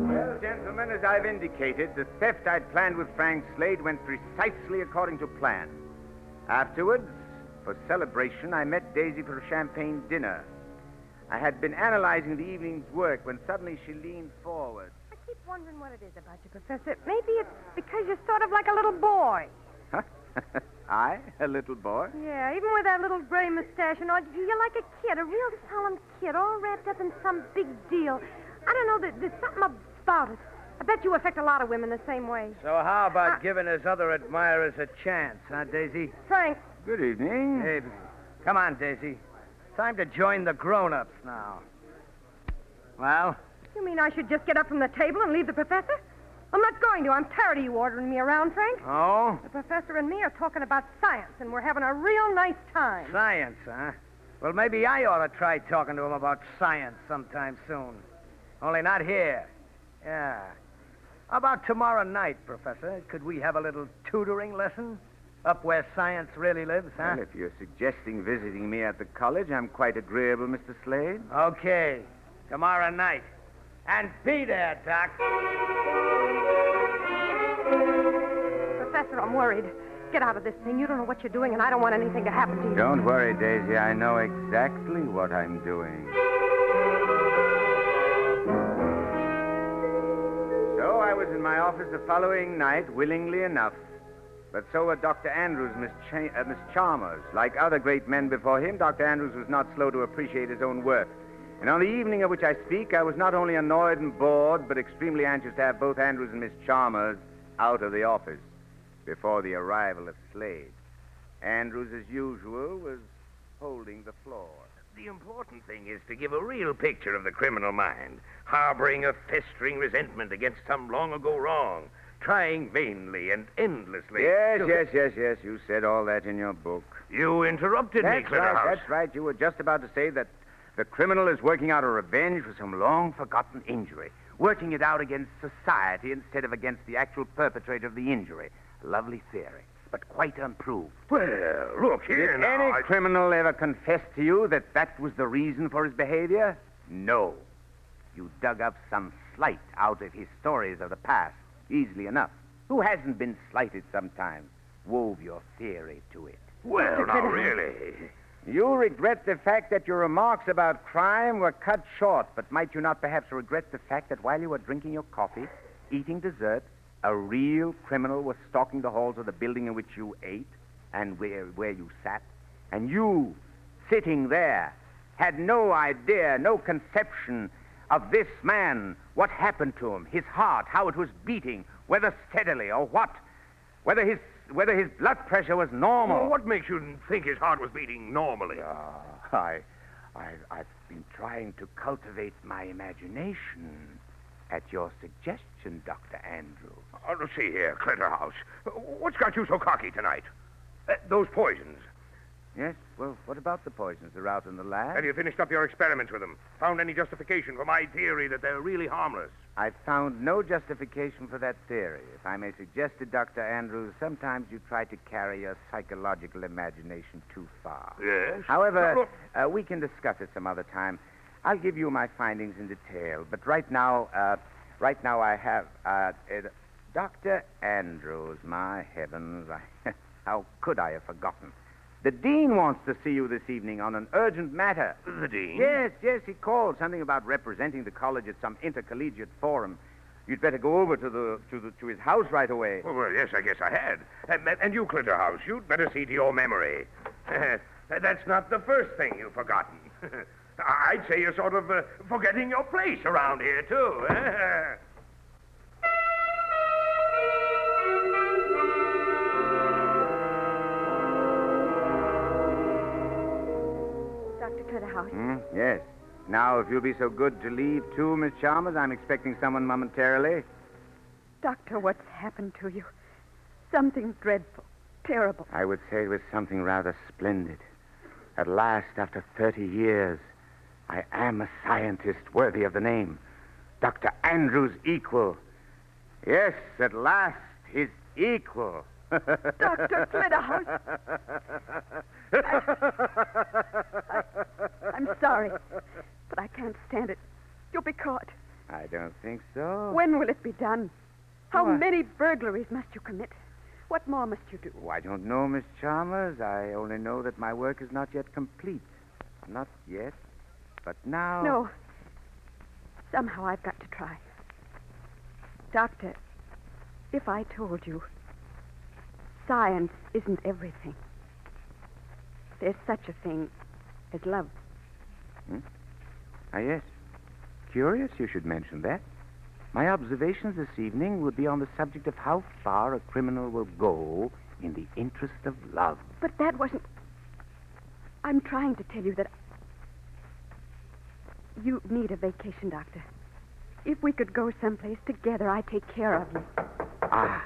S3: Well, gentlemen, as I've indicated, the theft I'd planned with Frank Slade went precisely according to plan. Afterwards, for celebration, I met Daisy for a champagne dinner. I had been analyzing the evening's work when suddenly she leaned forward.
S10: I keep wondering what it is about you, Professor. Maybe it's because you're sort of like a little boy.
S3: Huh? I? A little boy?
S10: Yeah, even with that little gray mustache and all, you're like a kid, a real solemn kid, all wrapped up in some big deal. I don't know, there's something about it. I bet you affect a lot of women the same way.
S9: So how about giving his other admirers a chance, huh, Daisy?
S10: Frank.
S3: Good evening.
S9: Hey, come on, Daisy. Time to join the grown-ups now. Well?
S10: You mean I should just get up from the table and leave the professor? I'm not going to. I'm tired of you ordering me around, Frank.
S9: Oh?
S10: The professor and me are talking about science, and we're having a real nice time.
S9: Science, huh? Well, maybe I ought to try talking to him about science sometime soon. Only not here. Yeah. How about tomorrow night, Professor? Could we have a little tutoring lesson? Up where science really lives, huh?
S3: Well, if you're suggesting visiting me at the college, I'm quite agreeable, Mr. Slade.
S9: Okay. Tomorrow night. And be there, Doc.
S10: Professor, I'm worried. Get out of this thing. You don't know what you're doing, and I don't want anything to happen to you.
S3: Don't worry, Daisy. I know exactly what I'm doing. So I was in my office the following night, willingly enough. But so were Dr. Andrews, Miss Chalmers. Like other great men before him, Dr. Andrews was not slow to appreciate his own work. And on the evening of which I speak, I was not only annoyed and bored, but extremely anxious to have both Andrews and Miss Chalmers out of the office before the arrival of Slade. Andrews, as usual, was holding the floor.
S6: The important thing is to give a real picture of the criminal mind, harboring a festering resentment against some long-ago wrong, trying vainly and endlessly...
S3: Yes. You said all that in your book.
S6: You interrupted me, Clitterhouse.
S3: That's right. You were just about to say that the criminal is working out a revenge for some long-forgotten injury, working it out against society instead of against the actual perpetrator of the injury. Lovely theory, but quite unproved.
S6: Well, look here
S3: Did
S6: now.
S3: any criminal ever confess to you that that was the reason for his behavior? No. You dug up some slight out of his stories of the past, easily enough. Who hasn't been slighted sometimes? Wove your theory to it.
S6: Well, now, really.
S3: You regret the fact that your remarks about crime were cut short, but might you not perhaps regret the fact that while you were drinking your coffee, eating dessert, a real criminal was stalking the halls of the building in which you ate and where you sat, and you, sitting there, had no idea, no conception of this man, what happened to him, his heart, how it was beating, whether steadily or what, whether his blood pressure was normal.
S6: Well, what makes you think his heart was beating normally?
S3: I've been trying to cultivate my imagination at your suggestion, Dr. Andrews.
S6: Let's see here, Clitterhouse. What's got you so cocky tonight? Those poisons.
S3: Yes? Well, what about the poisons? They're out in the lab.
S6: Have you finished up your experiments with them? Found any justification for my theory that they're really harmless?
S3: I found no justification for that theory. If I may suggest it, Dr. Andrews, sometimes you try to carry your psychological imagination too far.
S6: Yes?
S3: However, we can discuss it some other time. I'll give you my findings in detail, but right now I have, Dr. Andrews, my heavens, how could I have forgotten? The dean wants to see you this evening on an urgent matter.
S6: The dean?
S3: Yes, he called. Something about representing the college at some intercollegiate forum. You'd better go over to his house right away.
S6: Well, yes, I guess I had. And you, Clitterhouse, you'd better see to your memory. That's not the first thing you've forgotten. I'd say you're sort of forgetting your place around here, too.
S2: Dr. Clitterhouse.
S3: Yes. Now, if you'll be so good to leave, too, Miss Chalmers, I'm expecting someone momentarily.
S2: Doctor, what's happened to you? Something dreadful, terrible.
S3: I would say it was something rather splendid. At last, after 30 years, I am a scientist worthy of the name. Dr. Andrews' equal. Yes, at last, his equal.
S2: Dr. Clitterhouse. I'm sorry, but I can't stand it. You'll be caught.
S3: I don't think so.
S2: When will it be done? How
S3: What?
S2: many burglaries must you commit? What more must you do?
S3: Oh, I don't know, Miss Chalmers. I only know that my work is not yet complete. Not yet. But now...
S2: No. Somehow I've got to try. Doctor, if I told you science isn't everything, there's such a thing as love.
S3: Ah, yes. Curious you should mention that. My observations this evening will be on the subject of how far a criminal will go in the interest of love.
S2: But that wasn't... I'm trying to tell you that you need a vacation, Doctor. If we could go someplace together, I'd take care of you.
S3: Ah,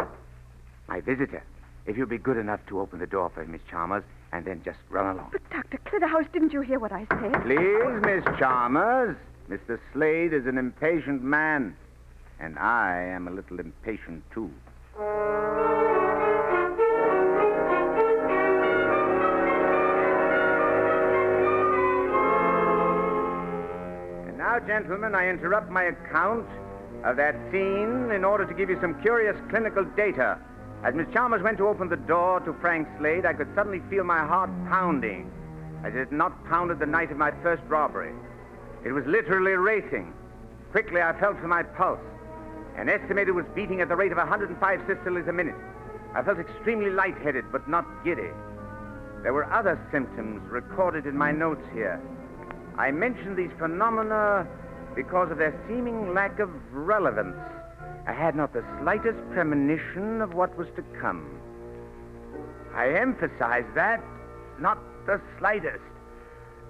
S3: my visitor. If you'll be good enough to open the door for Miss Chalmers, and then just run along.
S2: But, Dr. Clitterhouse, didn't you hear what I said?
S3: Please, Miss Chalmers. Mr. Slade is an impatient man, and I am a little impatient, too. Now, gentlemen, I interrupt my account of that scene in order to give you some curious clinical data. As Miss Chalmers went to open the door to Frank Slade, I could suddenly feel my heart pounding, as it had not pounded the night of my first robbery. It was literally racing. Quickly, I felt for my pulse, and estimated it was beating at the rate of 105 systoles a minute. I felt extremely lightheaded, but not giddy. There were other symptoms recorded in my notes here. I mention these phenomena because of their seeming lack of relevance. I had not the slightest premonition of what was to come. I emphasize that, not the slightest.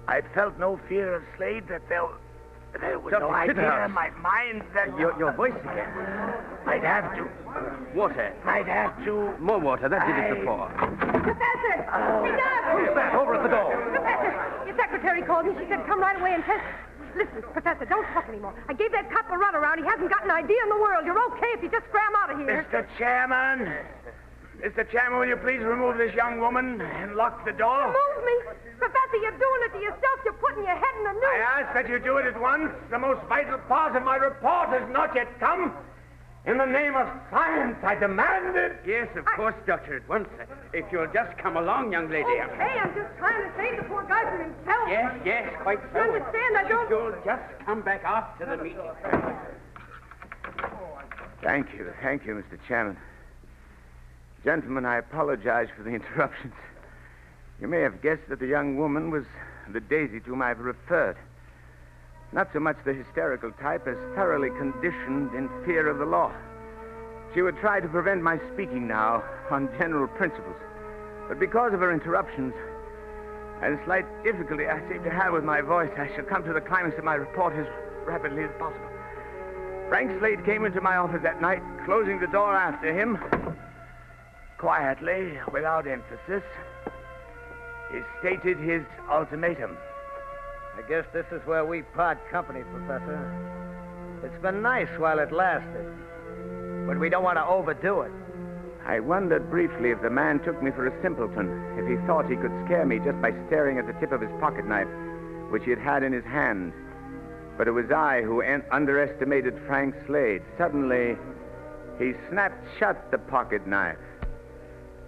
S3: I felt no fear of Slade, that there was no idea in my mind that...
S5: Your voice again.
S3: I'd have to...
S5: Water.
S3: I'd have to...
S5: More water. That did it before.
S2: Professor! Speak up!
S5: Who's that? Over at the door.
S2: Professor! Your secretary called me. She said come right away and test... Listen, Professor, don't talk anymore. I gave that cop a runaround. He hasn't got an idea in the world. You're okay if you just scram out of here.
S3: Mr. Chairman! Mr. Chairman, will you please remove this young woman and lock the door?
S2: Remove me? Professor, you're doing it to yourself. You're putting your head in the noose.
S3: I ask that you do it at once. The most vital part of my report has not yet come. In the name of science, I demand it.
S5: Yes, of course, Doctor, at once. If you'll just come along, young lady.
S2: Okay, I'm just trying to save the poor guy from himself.
S5: Yes, quite so.
S2: You understand? I don't...
S5: If you'll just come back after the meeting.
S3: Thank you, Mr. Chairman. Gentlemen, I apologize for the interruptions. You may have guessed that the young woman was the Daisy to whom I've referred. Not so much the hysterical type as thoroughly conditioned in fear of the law. She would try to prevent my speaking now on general principles. But because of her interruptions and a slight difficulty I seem to have with my voice, I shall come to the climax of my report as rapidly as possible. Frank Slade came into my office that night, closing the door after him. Quietly, without emphasis, he stated his ultimatum.
S9: I guess this is where we part company, Professor. It's been nice while it lasted, but we don't want to overdo it.
S3: I wondered briefly if the man took me for a simpleton, if he thought he could scare me just by staring at the tip of his pocket knife, which he had had in his hand. But it was I who underestimated Frank Slade. Suddenly, he snapped shut the pocket knife,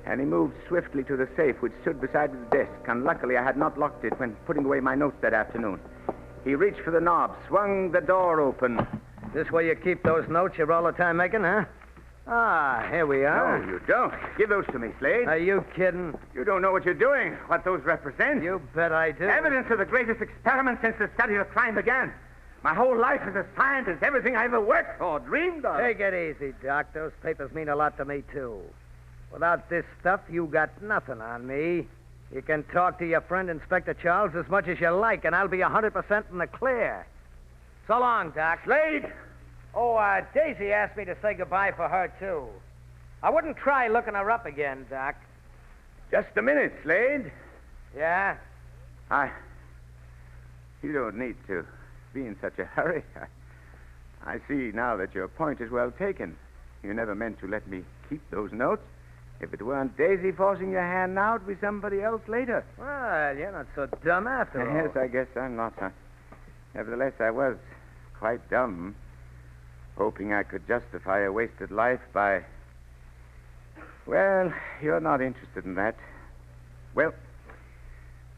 S3: and he moved swiftly to the safe which stood beside his desk. Unluckily, I had not locked it when putting away my notes that afternoon. He reached for the knob, swung the door open.
S9: This where you keep those notes you're all the time making, huh? Ah, here we are.
S3: No, you don't. Give those to me, Slade.
S9: Are you kidding?
S3: You don't know what you're doing, what those represent.
S9: You bet I do.
S3: Evidence of the greatest experiment since the study of crime began. My whole life as a scientist, everything I ever worked for, dreamed of.
S9: Take it easy, Doc. Those papers mean a lot to me, too. Without this stuff, you got nothing on me. You can talk to your friend Inspector Charles as much as you like, and I'll be 100% in the clear. So long, Doc.
S3: Slade!
S9: Oh, Daisy asked me to say goodbye for her, too. I wouldn't try looking her up again, Doc.
S3: Just a minute, Slade.
S9: Yeah?
S3: You don't need to be in such a hurry. I see now that your point is well taken. You never meant to let me keep those notes. If it weren't Daisy forcing your hand now, it'd be somebody else later.
S9: Well, you're not so dumb after all.
S3: Yes, I guess I'm not. Nevertheless, I was quite dumb, hoping I could justify a wasted life by... Well, you're not interested in that. Well,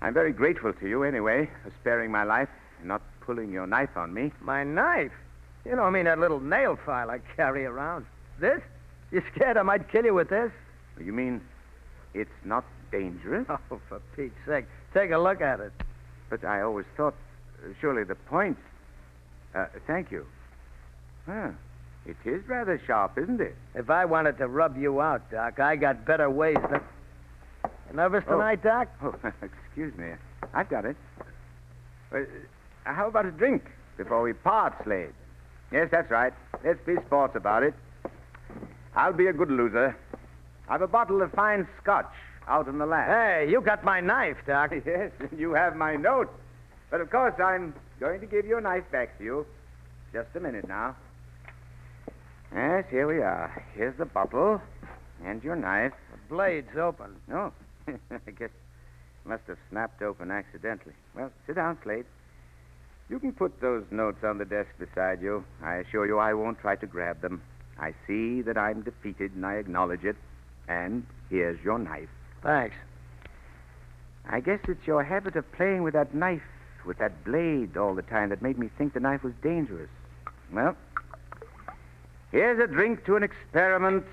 S3: I'm very grateful to you anyway for sparing my life and not pulling your knife on me.
S9: My knife? You don't mean that little nail file I carry around. This? You scared I might kill you with this?
S3: You mean it's not dangerous?
S9: Oh, for Pete's sake. Take a look at it.
S3: But I always thought, surely the point... thank you. It is rather sharp, isn't it?
S9: If I wanted to rub you out, Doc, I got better ways than... You nervous tonight, Doc?
S3: Oh, excuse me. I've got it. How about a drink before we part, Slade? Yes, that's right. Let's be sports about it. I'll be a good loser. I've a bottle of fine scotch out in the lab.
S9: Hey, you got my knife, Doc.
S3: Yes, you have my note. But, of course, I'm going to give your knife back to you. Just a minute now. Yes, here we are. Here's the bottle and your knife.
S9: The blade's open.
S3: No, I guess it must have snapped open accidentally. Well, sit down, Slade. You can put those notes on the desk beside you. I assure you I won't try to grab them. I see that I'm defeated, and I acknowledge it. And here's your knife.
S9: Thanks.
S3: I guess it's your habit of playing with that knife, with that blade all the time, that made me think the knife was dangerous. Well, here's a drink to an experiment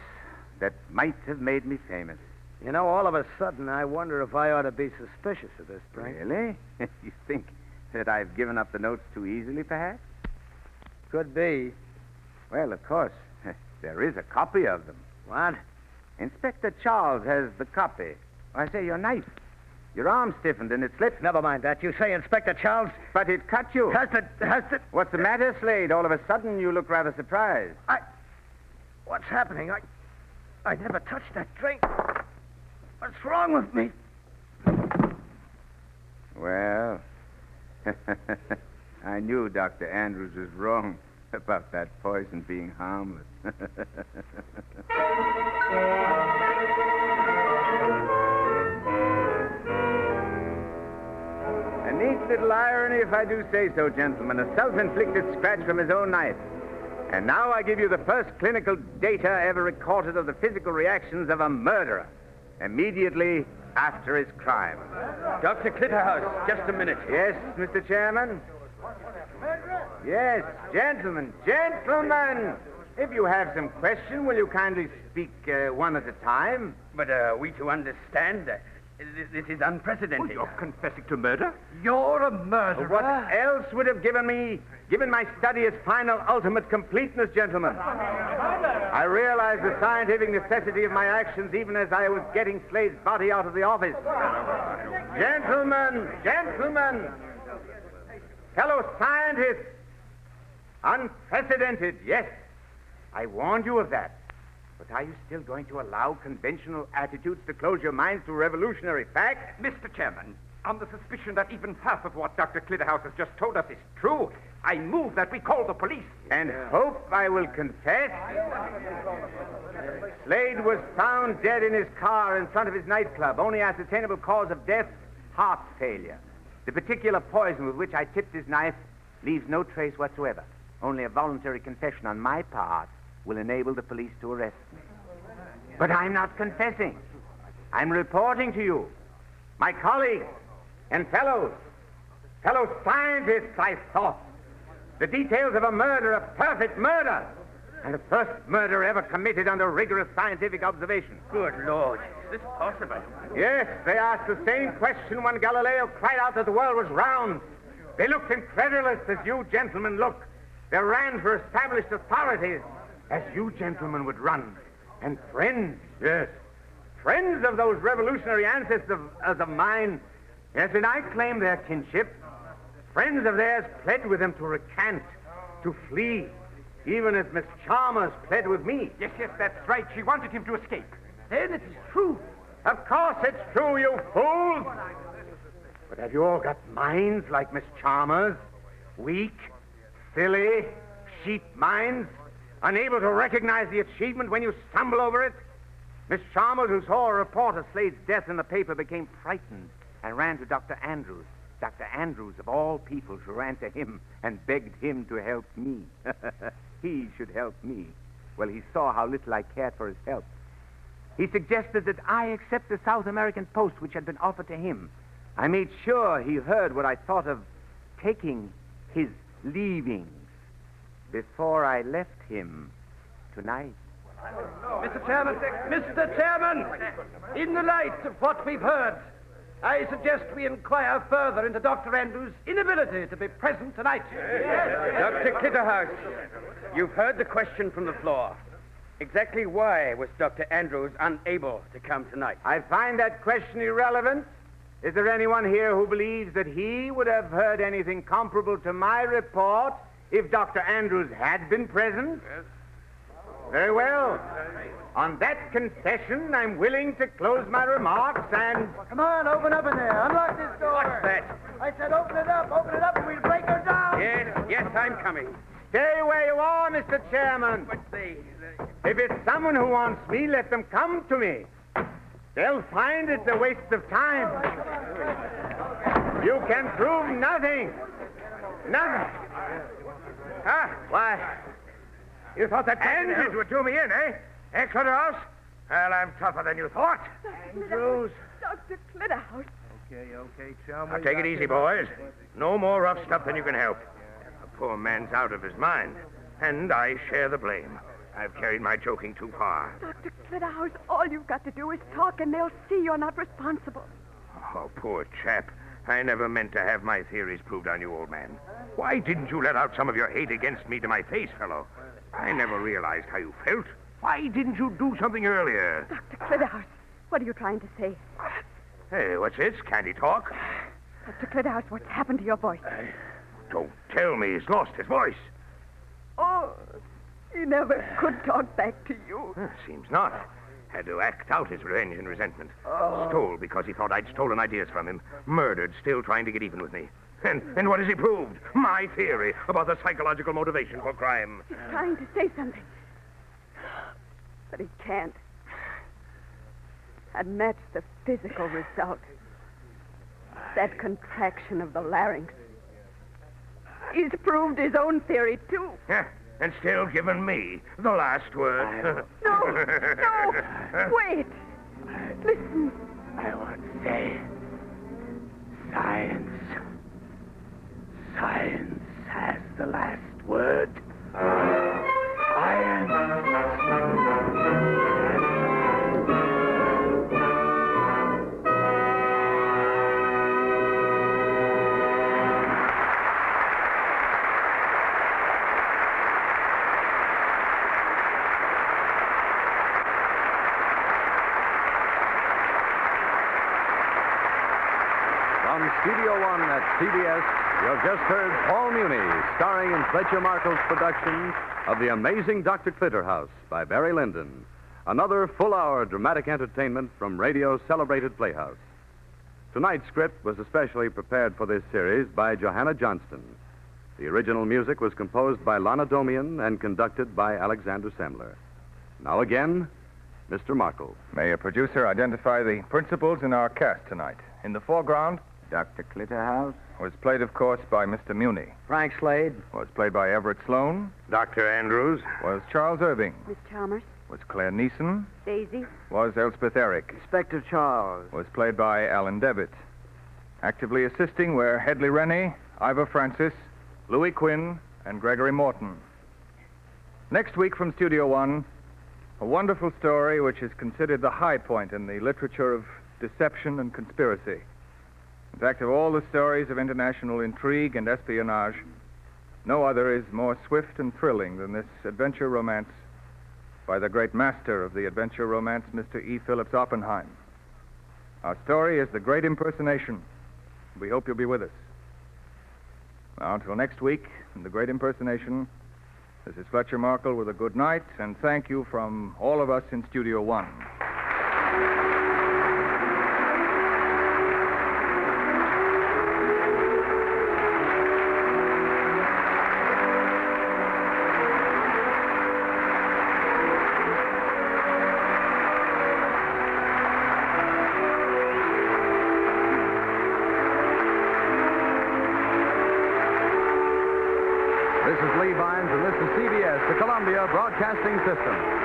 S3: that might have made me famous.
S9: You know, all of a sudden, I wonder if I ought to be suspicious of this drink.
S3: Really? You think that I've given up the notes too easily, perhaps?
S9: Could be.
S3: Well, of course, there is a copy of them.
S9: What?
S3: Inspector Charles has the copy. I say, your knife. Your arm stiffened and it slipped.
S9: Never mind that. You say Inspector Charles...
S3: But it cut you.
S9: Has it...
S3: What's the matter, Slade? All of a sudden, you look rather surprised.
S9: What's happening? I never touched that drink. What's wrong with me?
S3: Well, I knew Dr. Andrews was wrong about that poison being harmless. A neat little irony, if I do say so, gentlemen. A self-inflicted scratch from his own knife. And now I give you the first clinical data ever recorded of the physical reactions of a murderer immediately after his crime.
S5: Dr. Clitterhouse, just a minute.
S3: Yes, Mr. Chairman? Yes, gentlemen. If you have some question, will you kindly speak one at a time?
S5: But we to understand, this is unprecedented.
S6: You're confessing to murder?
S9: You're a murderer.
S3: What else would have given my study its final, ultimate completeness, gentlemen? I realized the scientific necessity of my actions even as I was getting Slade's body out of the office. Gentlemen, fellow scientists, unprecedented, yes. I warned you of that. But are you still going to allow conventional attitudes to close your minds to revolutionary facts?
S6: Mr. Chairman, on the suspicion that even half of what Dr. Clitterhouse has just told us is true, I move that we call the police.
S3: And hope I will confess. Slade was found dead in his car in front of his nightclub. Only ascertainable cause of death, heart failure. The particular poison with which I tipped his knife leaves no trace whatsoever. Only a voluntary confession on my part will enable the police to arrest me. But I'm not confessing. I'm reporting to you, my colleagues and fellow scientists, I thought, the details of a murder, a perfect murder, and the first murder ever committed under rigorous scientific observation.
S5: Good Lord, is this possible?
S3: Yes, they asked the same question when Galileo cried out that the world was round. They looked incredulous as you gentlemen look. They ran for established authorities as you gentlemen would run. And friends, yes, friends of those revolutionary ancestors of mine, yes, and I claim their kinship. Friends of theirs pled with them to recant, to flee, even as Miss Chalmers pled with me.
S6: Yes, that's right. She wanted him to escape.
S3: Then it is true. Of course it's true, you fools. But have you all got minds like Miss Chalmers? Weak, silly, sheep minds? Unable to recognize the achievement when you stumble over it? Miss Chalmers, who saw a report of Slade's death in the paper, became frightened and ran to Dr. Andrews. Dr. Andrews, of all people, she ran to him and begged him to help me. He should help me. Well, he saw how little I cared for his help. He suggested that I accept the South American post which had been offered to him. I made sure he heard what I thought of taking his leavings before I left him tonight.
S9: Mr. Chairman, in the light of what we've heard, I suggest we inquire further into Dr. Andrews' inability to be present tonight.
S5: Dr. Clitterhouse, you've heard the question from the floor. Exactly why was Dr. Andrews unable to come tonight?
S3: I find that question irrelevant. Is there anyone here who believes that he would have heard anything comparable to my report if Dr. Andrews had been present? Yes. Very well. On that confession, I'm willing to close my remarks and...
S8: Come on, open up in there. Unlock this door.
S5: What's that?
S8: I said open it up, and we'll break her down.
S5: Yes, I'm coming.
S3: Stay where you are, Mr. Chairman.
S5: But
S3: If it's someone who wants me, let them come to me. They'll find it's a waste of time. You can prove nothing.
S6: Nothing. Huh? Why? You thought that Andrews would do me in, eh? Eh, Clitterhouse? Well, I'm tougher than you thought.
S2: Andrews. Dr. Clitterhouse.
S9: Okay, chum.
S6: Now, take it easy, boys. No more rough stuff than you can help. The poor man's out of his mind, and I share the blame. I've carried my joking too far.
S2: Dr. Clitterhouse, all you've got to do is talk, and they'll see you're not responsible.
S6: Oh, poor chap. I never meant to have my theories proved on you, old man. Why didn't you let out some of your hate against me to my face, fellow? I never realized how you felt. Why didn't you do something earlier?
S2: Dr. Clitterhouse, what are you trying to say?
S6: Hey, what's this? Can't he talk?
S2: Dr. Clitterhouse, what's happened to your voice?
S6: Don't tell me he's lost his voice.
S2: Oh, he never could talk back to you.
S6: Seems not. Had to act out his revenge and resentment. Stole because he thought I'd stolen ideas from him. Murdered, still trying to get even with me. And what has he proved? My theory about the psychological motivation for crime.
S2: He's trying to say something. But he can't. And that's the physical result. That contraction of the larynx. He's proved his own theory, too.
S6: Yeah, and still giving me the last word.
S2: No, wait. Listen.
S6: I want to say science. Science has the last word. Science.
S1: From Studio One at CBS, you've just heard Paul Muni, starring in Fletcher Markle's production of The Amazing Dr. Clitterhouse by Barry Lyndon. Another full-hour dramatic entertainment from radio's celebrated Playhouse. Tonight's script was especially prepared for this series by Johanna Johnston. The original music was composed by Lana Domian and conducted by Alexander Semler. Now again, Mr. Markle.
S4: May a producer identify the principals in our cast tonight? In the foreground
S8: Dr. Clitterhouse.
S4: was played, of course, by Mr. Muni.
S9: Frank Slade.
S4: Was played by Everett Sloan.
S6: Dr. Andrews.
S4: Was Charles Irving.
S2: Miss Chalmers.
S4: Was Claire Neeson.
S2: Daisy.
S4: Was Elspeth Eric.
S8: Inspector Charles.
S4: Was played by Alan Devitt. Actively assisting were Hedley Rennie, Ivor Francis, Louis Quinn, and Gregory Morton. Next week from Studio One, a wonderful story which is considered the high point in the literature of deception and conspiracy. In fact, of all the stories of international intrigue and espionage, no other is more swift and thrilling than this adventure romance by the great master of the adventure romance, Mr. E. Phillips Oppenheim. Our story is The Great Impersonation. We hope you'll be with us. Now, until next week, in The Great Impersonation, this is Fletcher Markle with a good night, and thank you from all of us in Studio One.
S1: This is Lee Vines, and this is CBS, the Columbia Broadcasting System.